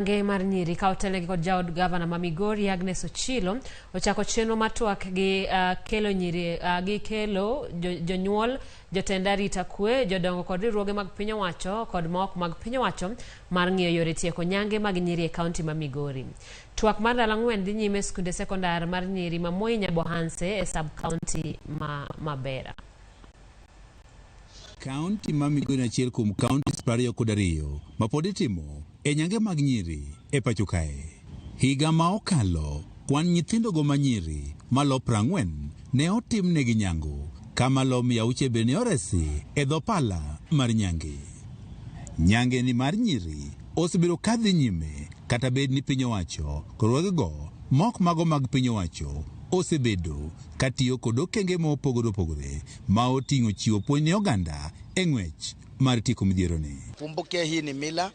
Nyange mar Nyiri ka otele kod jaod gavana ma Migori Agnes Ochilo ochako chenro matwak gi kelo nyiri gi kelo jonyuol jotend arita kwe jodongo kod riwruoge mag piny owacho kod maok mag piny owacho mar ng'iyo yore tieko nyange mag nyiri e kaunti ma Migori. Twak mar ndalo 4 dhi nyime skunde sekondar mar Nyiri ma Moi Nyabohanse e sub county ma Mabera. Kaunti ma Migori achiel kuom kauntis 22 ma pod itimo e nyange mag nyiri e pacho kae. Higa ma okalo, kwan nyithindo go ma nyiri malo 40 ne otimnegi nyango, kama lom yauche bene oresi e dho pala mar nyange. Nyange ni mar nyiri osebiro kadhi nyime kata bed ni piny owacho korwegego mok mago mag piny owacho osebedo katiyo kod okenge mopogore ma oting'o chiwo puonj ne oganda e ng'wech mar tieko midhiero ni. Kumbuke hii ni mila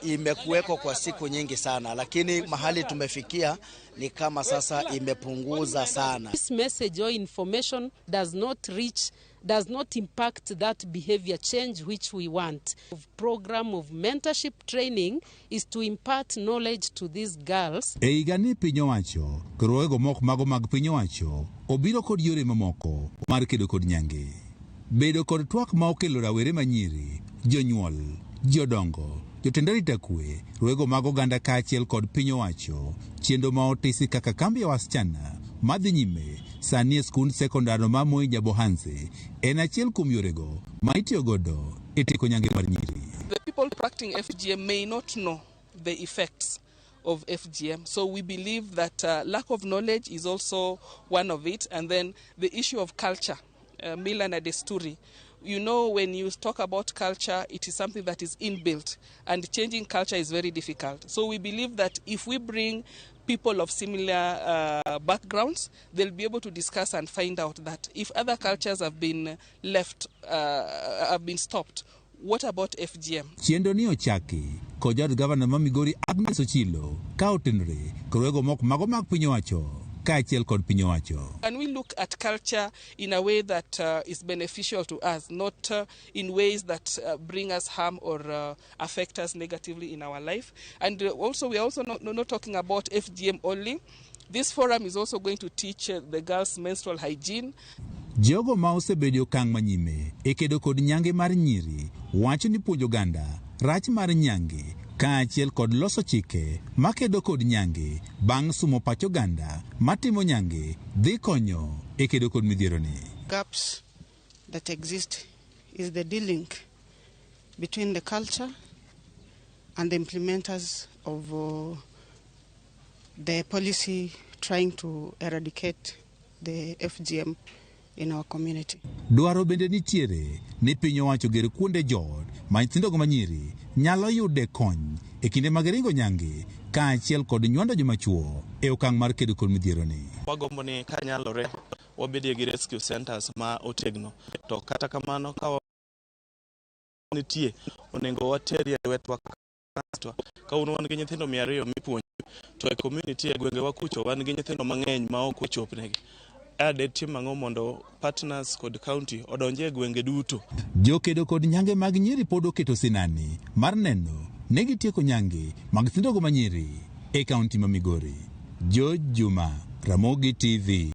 imekuweko kwa siku nyingi sana, lakini mahali tumefikia ni kama sasa imepunguza sana. This message or information does not impact that behavior change which we want. The program of mentorship training is to impart knowledge to these girls. E higa ni piny owacho, korwego mok mago mag piny owacho obiro kod yore mamoko mar kedo kod nyange. Bedo kod twak ma okelo rawere manyiri, jonyuol, jodongo, jotend arita kwe, rwego mag oganda kaachiel kod piny owacho, chiendo ma otisi kaka kambi ya wasichana madhi nyime sani e skund sekondar ma Moi Nyabohanse en achiel kuom yorego ma itiyo godo e tieko nyange mar nyiri. The people practicing FGM may not know the effects of FGM, so we believe that lack of knowledge is also one of it, and then the issue of culture. Mila na desturi. You know, when you talk about culture, it is something that is inbuilt, and changing culture is very difficult. So we believe that if we bring people of similar backgrounds, they'll be able to discuss and find out that if other cultures have been left, have been stopped, what about FGM? Chiendo ni ochaki ko jaod gavana ma Migori Agnes Ochilo ka otenore korwego mok mago mag piny owacho kaachiel kod piny owacho. And we look at culture in a way that is beneficial to us, not in ways that bring us harm or affect us negatively in our life. And also, we are also not talking about FGM only. This forum is also going to teach the girls menstrual hygiene. Jogo ma osebedo okang' manyime e kedo kod nyange mar nyiri wacho ni puonjo oganda rach mar nyange kaachiel kod loso chike makedo kod nyange bang' sumo pacho oganda matimo nyange dhi konyo e kedo kod midhiero ni. Gaps that exist is the de-link between the culture and the implementers of the policy trying to eradicate the FGM in our community. Dwaro bende nitiere ni piny owacho ger kuonde jood ma nyithindo go manyiri nyalo yude kony e kinde mag ringo nyange kaachiel kod nywando joma chuo e okang' mar kedo kod midhiero ni. Wagombo ni ka nyalore wabedie gi rescue centers ma otegno, to kata kamano ka nitie onego waterie lwetwa ka wan gi nyithindo 200 mipuonjo to e community e gwenge wa kucho wan gi nyithindo mang'eny ma ok ochopnegi. Ade tim ang'o mondo partners kod county odonje e gwenge duto. Jokedo kod nyange mag nyiri pod oketo sinani mar neno ne gitieko nyange mag nyithindo go manyiri e kaunti ma Migori. Juma, Ramogi TV.